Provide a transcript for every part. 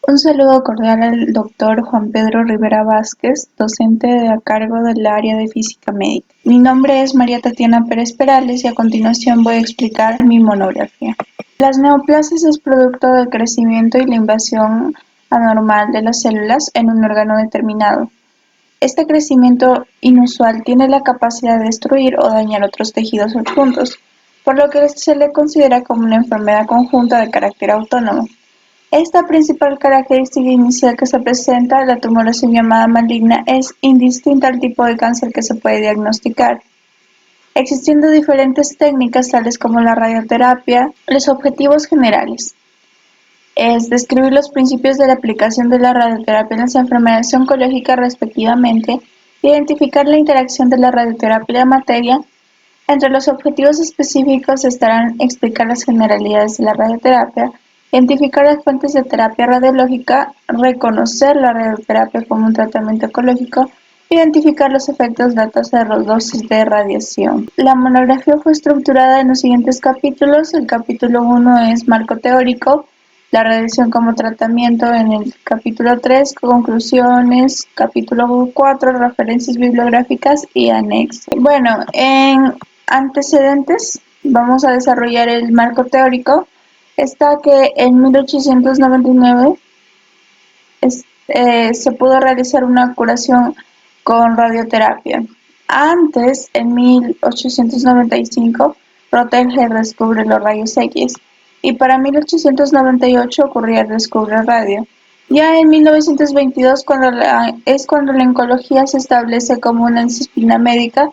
Un saludo cordial al doctor Juan Pedro Rivera Vázquez, docente a cargo del área de física médica. Mi nombre es María Tatiana Pérez Perales y a continuación voy a explicar mi monografía. Las neoplasias es producto del crecimiento y la invasión anormal de las células en un órgano determinado. Este crecimiento inusual tiene la capacidad de destruir o dañar otros tejidos adjuntos, por lo que se le considera como una enfermedad conjunta de carácter autónomo. Esta principal característica inicial que se presenta, la tumoración llamada maligna, es indistinta al tipo de cáncer que se puede diagnosticar, existiendo diferentes técnicas tales como la radioterapia. Los objetivos generales es describir los principios de la aplicación de la radioterapia en las enfermedades oncológicas respectivamente, identificar la interacción de la radioterapia y la materia. Entre los objetivos específicos estarán explicar las generalidades de la radioterapia, identificar las fuentes de terapia radiológica, reconocer la radioterapia como un tratamiento oncológico, identificar los efectos de la tasa de dosis de radiación. La monografía fue estructurada en los siguientes capítulos. El capítulo 1 es marco teórico, la radiación como tratamiento. En el capítulo 3, conclusiones. Capítulo 4, referencias bibliográficas y anexos. Bueno, en antecedentes, vamos a desarrollar el marco teórico. Está que en 1899 se pudo realizar una curación con radioterapia. Antes, en 1895, Röntgen descubre los rayos X y para 1898 ocurría el descubre radio. Ya en 1922 es cuando la oncología se establece como una disciplina médica,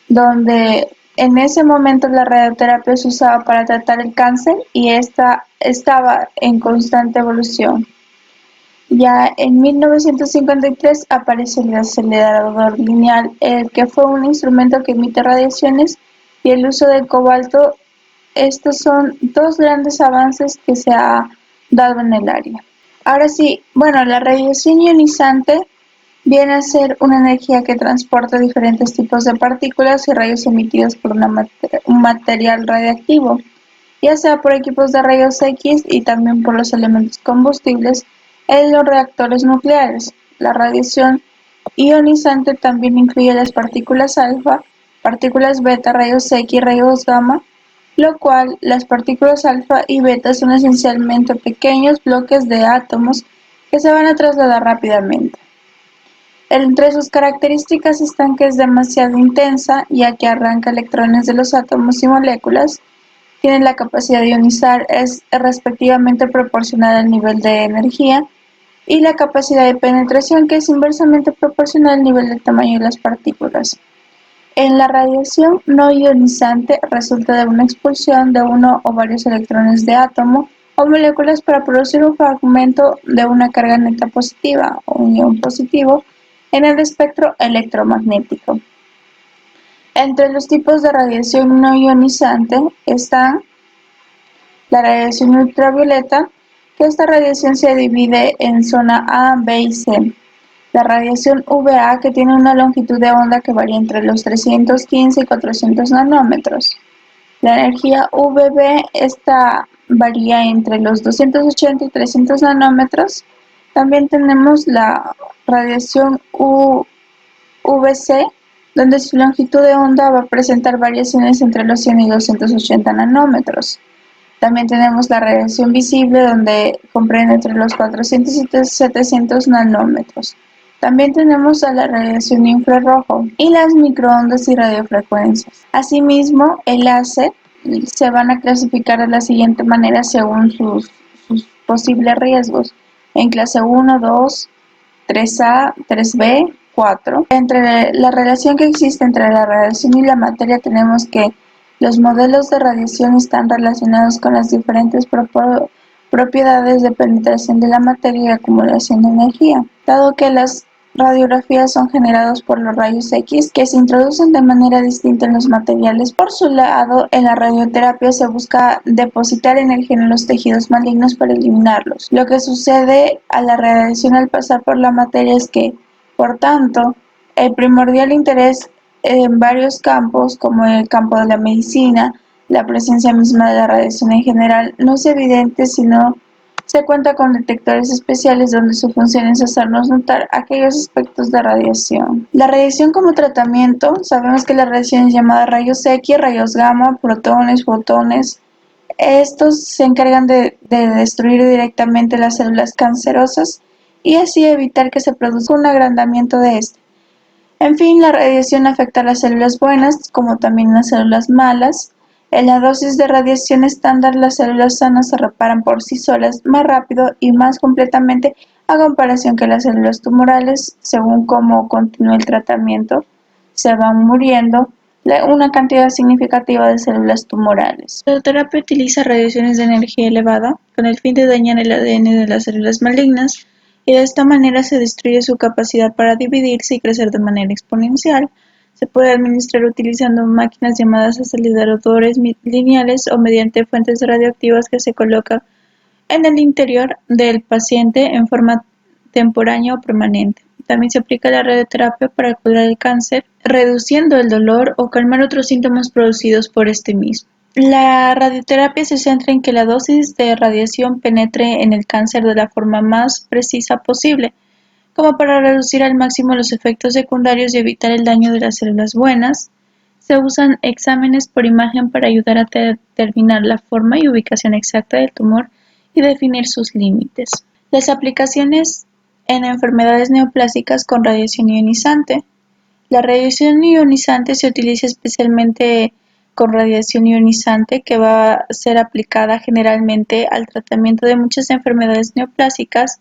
donde en ese momento la radioterapia se usaba para tratar el cáncer y esta estaba en constante evolución. Ya en 1953 aparece el acelerador lineal, el que fue un instrumento que emite radiaciones, y el uso del cobalto. Estos son dos grandes avances que se ha dado en el área. Ahora sí, bueno, la radiación ionizante viene a ser una energía que transporta diferentes tipos de partículas y rayos emitidos por un material radiactivo, ya sea por equipos de rayos X y también por los elementos combustibles en los reactores nucleares. La radiación ionizante también incluye las partículas alfa, partículas beta, rayos X y rayos gamma, lo cual las partículas alfa y beta son esencialmente pequeños bloques de átomos que se van a trasladar rápidamente. Entre sus características están que es demasiado intensa, ya que arranca electrones de los átomos y moléculas. Tiene la capacidad de ionizar, es respectivamente proporcional al nivel de energía, y la capacidad de penetración, que es inversamente proporcional al nivel del tamaño de las partículas. En la radiación no ionizante resulta de una expulsión de uno o varios electrones de átomo o moléculas para producir un fragmento de una carga neta positiva o un ion positivo en el espectro electromagnético. Entre los tipos de radiación no ionizante están la radiación ultravioleta, que esta radiación se divide en zona A, B y C. La radiación UVA, que tiene una longitud de onda que varía entre los 315 y 400 nanómetros. La energía UVB, esta varía entre los 280 y 300 nanómetros. También tenemos la radiación UVC, donde su longitud de onda va a presentar variaciones entre los 100 y 280 nanómetros. También tenemos la radiación visible, donde comprende entre los 400 y 700 nanómetros. También tenemos a la radiación infrarrojo y las microondas y radiofrecuencias. Asimismo, el láser se van a clasificar de la siguiente manera según sus posibles riesgos: en clase 1, 2, 3A, 3B, 4. Entre la relación que existe entre la radiación y la materia, tenemos que los modelos de radiación están relacionados con las diferentes propiedades de penetración de la materia y acumulación de energía, dado que las radiografías son generadas por los rayos X, que se introducen de manera distinta en los materiales. Por su lado, en la radioterapia se busca depositar energía en los tejidos malignos para eliminarlos. Lo que sucede a la radiación al pasar por la materia es que, por tanto, el primordial interés en varios campos, como en el campo de la medicina, la presencia misma de la radiación en general no es evidente, sino Se cuenta con detectores especiales donde su función es hacernos notar aquellos aspectos de radiación. La radiación como tratamiento, sabemos que la radiación es llamada rayos X, rayos gamma, protones, fotones. Estos se encargan de destruir directamente las células cancerosas y así evitar que se produzca un agrandamiento de este. En fin, la radiación afecta a las células buenas como también a las células malas. En la dosis de radiación estándar, las células sanas se reparan por sí solas más rápido y más completamente a comparación que las células tumorales, según cómo continúe el tratamiento, se van muriendo una cantidad significativa de células tumorales. La radioterapia utiliza radiaciones de energía elevada con el fin de dañar el ADN de las células malignas y de esta manera se destruye su capacidad para dividirse y crecer de manera exponencial. Se puede administrar utilizando máquinas llamadas aceleradores lineales o mediante fuentes radioactivas que se colocan en el interior del paciente en forma temporánea o permanente. También se aplica la radioterapia para curar el cáncer, reduciendo el dolor o calmar otros síntomas producidos por este mismo. La radioterapia se centra en que la dosis de radiación penetre en el cáncer de la forma más precisa posible, como para reducir al máximo los efectos secundarios y evitar el daño de las células buenas. Se usan exámenes por imagen para ayudar a determinar la forma y ubicación exacta del tumor y definir sus límites. Las aplicaciones en enfermedades neoplásicas con radiación ionizante. La radiación ionizante se utiliza especialmente con radiación ionizante que va a ser aplicada generalmente al tratamiento de muchas enfermedades neoplásicas,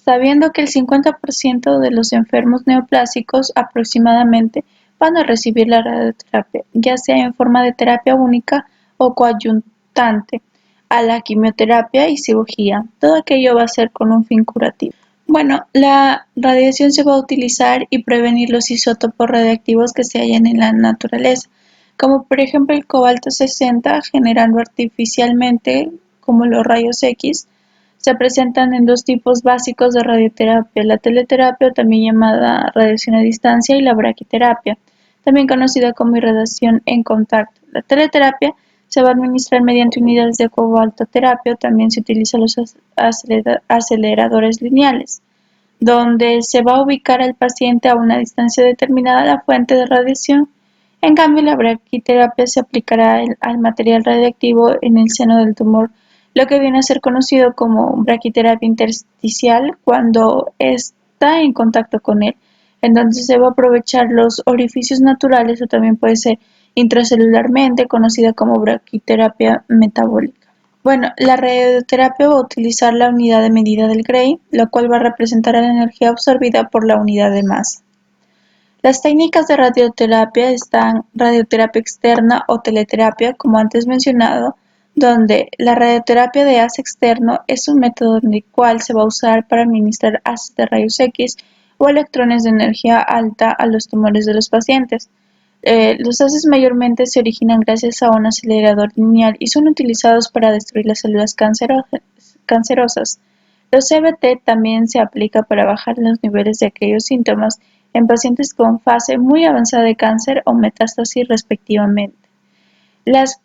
sabiendo que el 50% de los enfermos neoplásicos aproximadamente van a recibir la radioterapia, ya sea en forma de terapia única o coadyuvante a la quimioterapia y cirugía. Todo aquello va a ser con un fin curativo. Bueno, la radiación se va a utilizar y prevenir los isótopos radiactivos que se hallan en la naturaleza, como por ejemplo el cobalto 60, generando artificialmente, como los rayos X. Se presentan en dos tipos básicos de radioterapia: la teleterapia, o también llamada radiación a distancia, y la braquiterapia, también conocida como irradiación en contacto. La teleterapia se va a administrar mediante unidades de cobaltoterapia, o también se utilizan los aceleradores lineales, donde se va a ubicar al paciente a una distancia determinada a la fuente de radiación. En cambio, la braquiterapia se aplicará al material radiactivo en el seno del tumor, lo que viene a ser conocido como braquiterapia intersticial cuando está en contacto con él. Entonces se va a aprovechar los orificios naturales, o también puede ser intracelularmente, conocida como braquiterapia metabólica. Bueno, la radioterapia va a utilizar la unidad de medida del Gray, la cual va a representar la energía absorbida por la unidad de masa. Las técnicas de radioterapia están radioterapia externa o teleterapia, como antes mencionado, donde la radioterapia de haz externo es un método en el cual se va a usar para administrar haces de rayos X o electrones de energía alta a los tumores de los pacientes. Los haces mayormente se originan gracias a un acelerador lineal y son utilizados para destruir las células cancerosas. Los CBT también se aplica para bajar los niveles de aquellos síntomas en pacientes con fase muy avanzada de cáncer o metástasis respectivamente. Las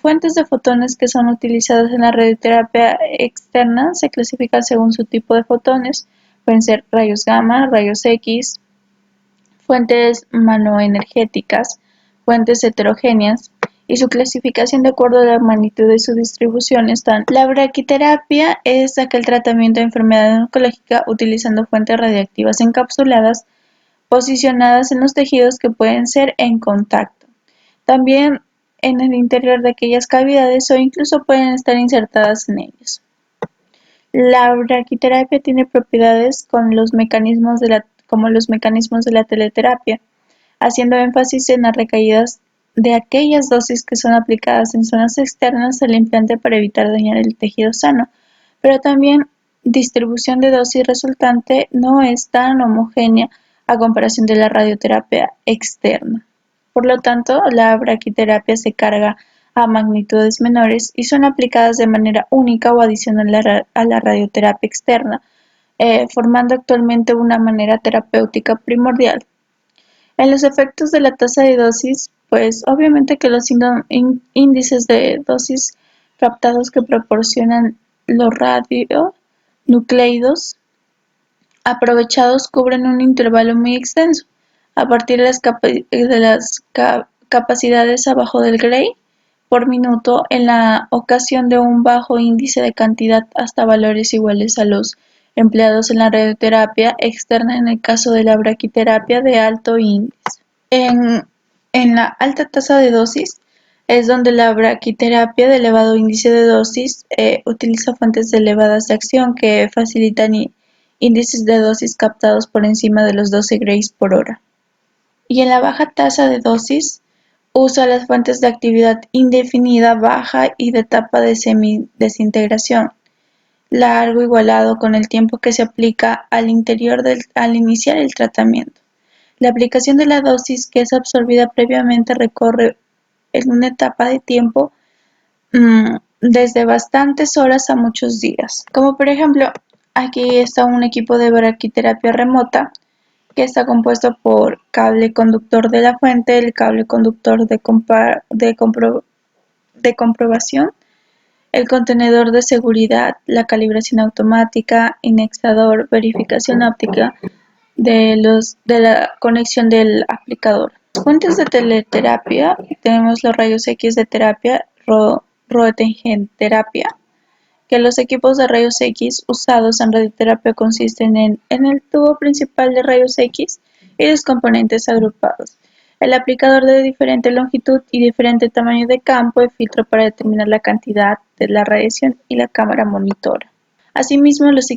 fuentes de fotones que son utilizadas en la radioterapia externa se clasifican según su tipo de fotones. Pueden ser rayos gamma, rayos X, fuentes manoenergéticas, fuentes heterogéneas, y su clasificación de acuerdo a la magnitud de su distribución están. La braquiterapia es aquel tratamiento de enfermedad oncológica utilizando fuentes radiactivas encapsuladas posicionadas en los tejidos que pueden ser en contacto, también en el interior de aquellas cavidades, o incluso pueden estar insertadas en ellos. La braquiterapia tiene propiedades como los mecanismos de la teleterapia, haciendo énfasis en las recaídas de aquellas dosis que son aplicadas en zonas externas al implante para evitar dañar el tejido sano, pero también distribución de dosis resultante no es tan homogénea a comparación de la radioterapia externa. Por lo tanto, la braquiterapia se carga a magnitudes menores y son aplicadas de manera única o adicional a la radioterapia externa, formando actualmente una manera terapéutica primordial. En los efectos de la tasa de dosis, pues obviamente que los índices de dosis captados que proporcionan los radionucleidos aprovechados cubren un intervalo muy extenso, a partir de las capacidades abajo del Gray por minuto en la ocasión de un bajo índice de cantidad hasta valores iguales a los empleados en la radioterapia externa en el caso de la braquiterapia de alto índice. En, en la alta tasa de dosis es donde la braquiterapia de elevado índice de dosis utiliza fuentes elevadas de acción que facilitan índices de dosis captados por encima de los 12 grays por hora. Y en la baja tasa de dosis usa las fuentes de actividad indefinida baja y de etapa de semidesintegración, largo igualado con el tiempo que se aplica al iniciar el tratamiento. La aplicación de la dosis que es absorbida previamente recorre en una etapa de tiempo desde bastantes horas a muchos días. Como por ejemplo, aquí está un equipo de braquiterapia remota que está compuesto por cable conductor de la fuente, el cable conductor de comprobación, el contenedor de seguridad, la calibración automática, indexador, verificación óptica de la conexión del aplicador. Fuentes de teleterapia, tenemos los rayos X de terapia, Röntgenterapia, que los equipos de rayos X usados en radioterapia consisten en el tubo principal de rayos X y los componentes agrupados, el aplicador de diferente longitud y diferente tamaño de campo, el filtro para determinar la cantidad de la radiación y la cámara monitora. Asimismo, los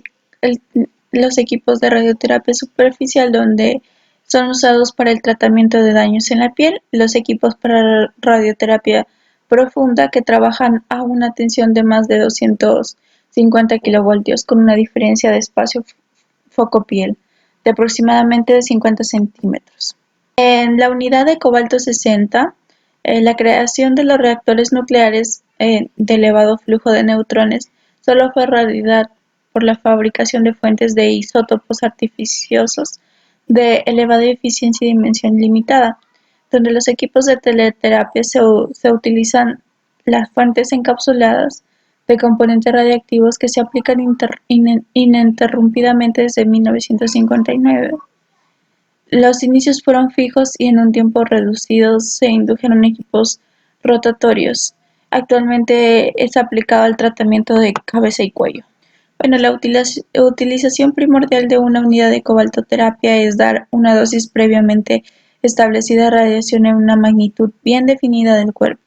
equipos de radioterapia superficial donde son usados para el tratamiento de daños en la piel, los equipos para radioterapia profunda que trabajan a una tensión de más de 250 kilovoltios con una diferencia de espacio foco-piel de aproximadamente de 50 centímetros. En la unidad de cobalto 60, la creación de los reactores nucleares de elevado flujo de neutrones solo fue realidad por la fabricación de fuentes de isótopos artificiosos de elevada eficiencia y dimensión limitada, donde los equipos de teleterapia se utilizan las fuentes encapsuladas de componentes radiactivos que se aplican ininterrumpidamente desde 1959. Los inicios fueron fijos y en un tiempo reducido se indujeron equipos rotatorios. Actualmente es aplicado al tratamiento de cabeza y cuello. Bueno, la utilización primordial de una unidad de cobaltoterapia es dar una dosis previamente establecida de radiación en una magnitud bien definida del cuerpo.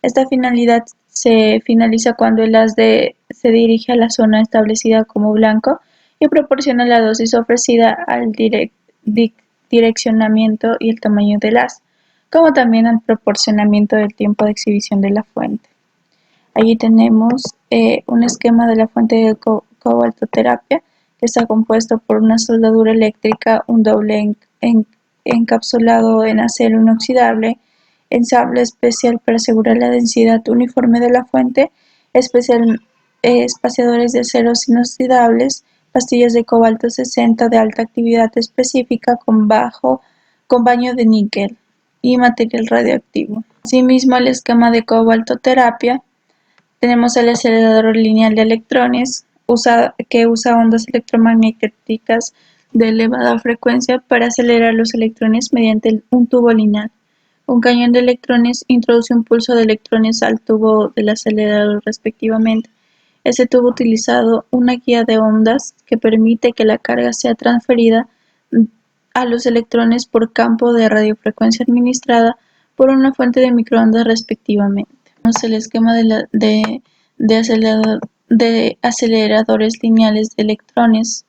Esta finalidad se finaliza cuando el haz se dirige a la zona establecida como blanco y proporciona la dosis ofrecida al direccionamiento y el tamaño del haz, como también al proporcionamiento del tiempo de exhibición de la fuente. Allí tenemos un esquema de la fuente de cobaltoterapia que está compuesto por una soldadura eléctrica, un doble encapsulado en acero inoxidable, ensamble especial para asegurar la densidad uniforme de la fuente, espaciadores de acero inoxidables, pastillas de cobalto 60 de alta actividad específica con baño de níquel y material radioactivo. Asimismo, el esquema de cobaltoterapia, tenemos el acelerador lineal de electrones que usa ondas electromagnéticas de elevada frecuencia para acelerar los electrones mediante un tubo lineal. Un cañón de electrones introduce un pulso de electrones al tubo del acelerador respectivamente. Ese tubo utilizado una guía de ondas que permite que la carga sea transferida a los electrones por campo de radiofrecuencia administrada por una fuente de microondas respectivamente. El esquema de aceleradores lineales de electrones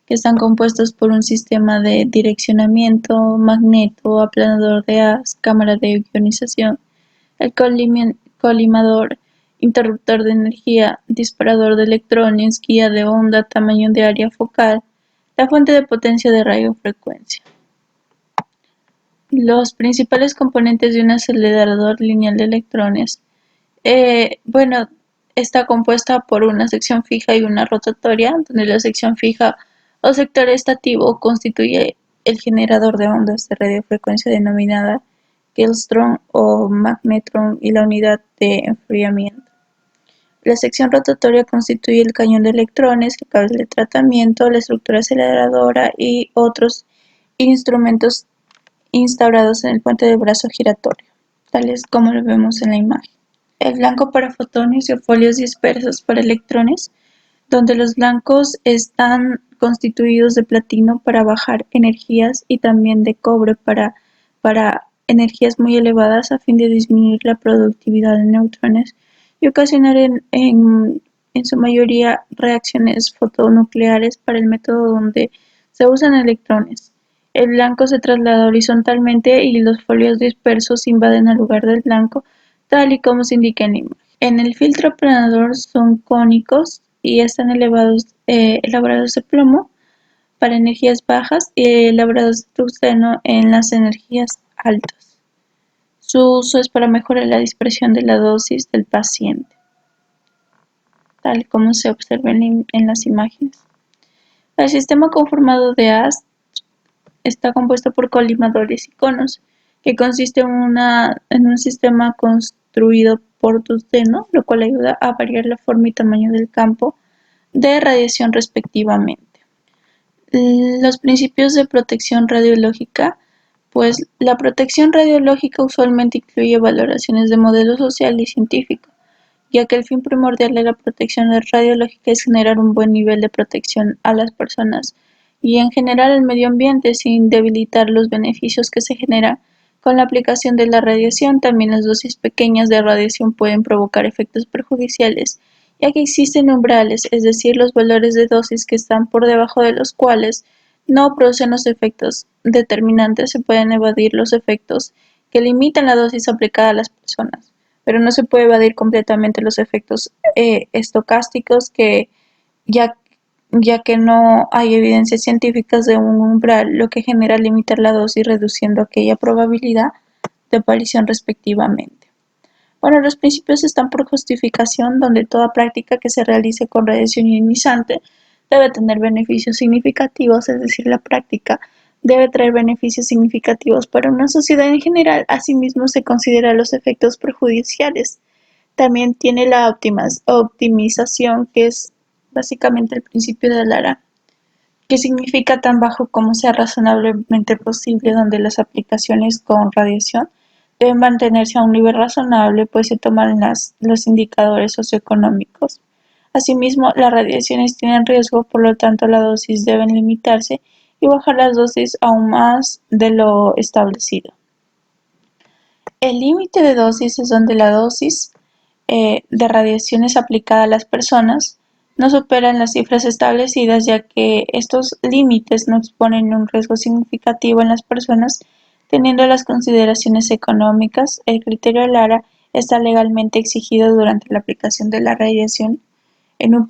que están compuestos por un sistema de direccionamiento, magneto, aplanador de haz, cámara de ionización, el colimador, interruptor de energía, disparador de electrones, guía de onda, tamaño de área focal, la fuente de potencia de radiofrecuencia. Los principales componentes de un acelerador lineal de electrones, está compuesta por una sección fija y una rotatoria, donde la sección fija o sector estativo constituye el generador de ondas de radiofrecuencia denominada Klystron o magnetron y la unidad de enfriamiento. La sección rotatoria constituye el cañón de electrones, el cable de tratamiento, la estructura aceleradora y otros instrumentos instaurados en el puente del brazo giratorio, tales como lo vemos en la imagen. El blanco para fotones y folios dispersos para electrones, donde los blancos están constituidos de platino para bajar energías y también de cobre para energías muy elevadas a fin de disminuir la productividad de neutrones y ocasionar en su mayoría reacciones fotonucleares para el método donde se usan electrones. El blanco se traslada horizontalmente y los folios dispersos invaden el lugar del blanco, tal y como se indica en la imagen. En el filtro planador son cónicos y están elaborados de plomo para energías bajas y elaborados de tungsteno en las energías altas. Su uso es para mejorar la dispersión de la dosis del paciente, tal como se observa en las imágenes. El sistema conformado de AST está compuesto por colimadores y conos, que consiste en un sistema construido por tungsteno, lo cual ayuda a variar la forma y tamaño del campo de radiación respectivamente. Los principios de protección radiológica, pues la protección radiológica usualmente incluye valoraciones de modelo social y científico, ya que el fin primordial de la protección radiológica es generar un buen nivel de protección a las personas y en general al medio ambiente sin debilitar los beneficios que se generan con la aplicación de la radiación. También las dosis pequeñas de radiación pueden provocar efectos perjudiciales, ya que existen umbrales, es decir, los valores de dosis que están por debajo de los cuales no producen los efectos determinantes. Se pueden evadir los efectos que limitan la dosis aplicada a las personas, pero no se puede evadir completamente los efectos estocásticos ya, ya que no hay evidencias científicas de un umbral, lo que genera limitar la dosis reduciendo aquella probabilidad de aparición respectivamente. Bueno, los principios están por justificación, donde toda práctica que se realice con radiación ionizante debe tener beneficios significativos, es decir, la práctica debe traer beneficios significativos para una sociedad en general. Asimismo, se consideran los efectos perjudiciales. También tiene la optimización, que es básicamente el principio de Lara, que significa tan bajo como sea razonablemente posible, donde las aplicaciones con radiación deben mantenerse a un nivel razonable, pues se toman los indicadores socioeconómicos. Asimismo, las radiaciones tienen riesgo, por lo tanto las dosis deben limitarse y bajar las dosis aún más de lo establecido. El límite de dosis es donde la dosis de radiaciones aplicada a las personas no superan las cifras establecidas, ya que estos límites no exponen un riesgo significativo en las personas, teniendo las consideraciones económicas. El criterio Lara está legalmente exigido durante la aplicación de la radiación en un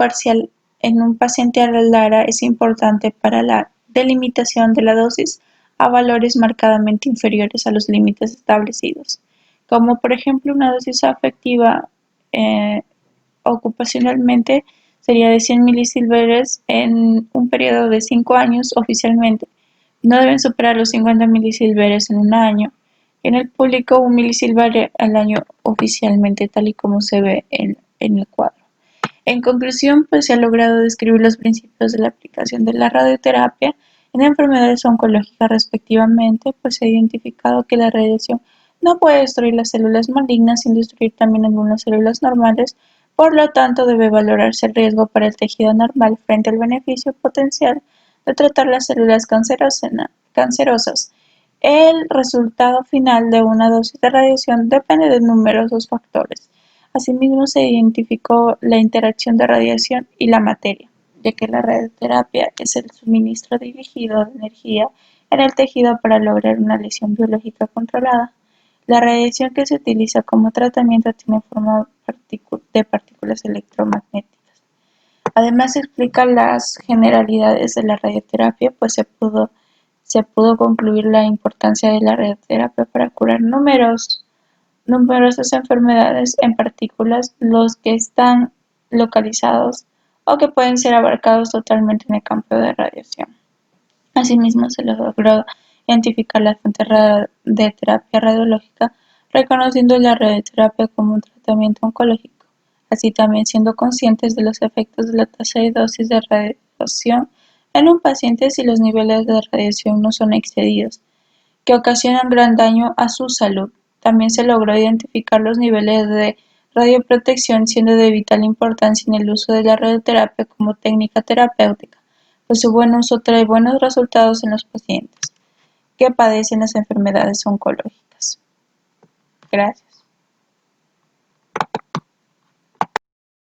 paciente a Lara. Es importante para la delimitación de la dosis a valores marcadamente inferiores a los límites establecidos, como por ejemplo una dosis afectiva eh, ocupacionalmente sería de 100 milisilveres en un periodo de 5 años oficialmente. No deben superar los 50 milisilveres en un año. En el público, 1 milisilver al año oficialmente, tal y como se ve en el cuadro. En conclusión, pues se ha logrado describir los principios de la aplicación de la radioterapia en enfermedades oncológicas respectivamente, pues se ha identificado que la radiación no puede destruir las células malignas sin destruir también algunas células normales. Por lo tanto, debe valorarse el riesgo para el tejido normal frente al beneficio potencial de tratar las células cancerosas. El resultado final de una dosis de radiación depende de numerosos factores. Asimismo, se identificó la interacción de radiación y la materia, ya que la radioterapia es el suministro dirigido de energía en el tejido para lograr una lesión biológica controlada. La radiación que se utiliza como tratamiento tiene forma de partículas electromagnéticas. Además, se explica las generalidades de la radioterapia, pues se pudo concluir la importancia de la radioterapia para curar numerosas enfermedades, en partículas los que están localizados o que pueden ser abarcados totalmente en el campo de radiación. Asimismo, se logró identificar las fuentes de terapia radiológica, reconociendo la radioterapia como un tratamiento oncológico. oncológicas y también siendo conscientes de los efectos de la tasa de dosis de radiación en un paciente si los niveles de radiación no son excedidos, que ocasionan gran daño a su salud. También se logró identificar los niveles de radioprotección, siendo de vital importancia en el uso de la radioterapia como técnica terapéutica, pues su buen uso trae buenos resultados en los pacientes que padecen las enfermedades oncológicas. Gracias.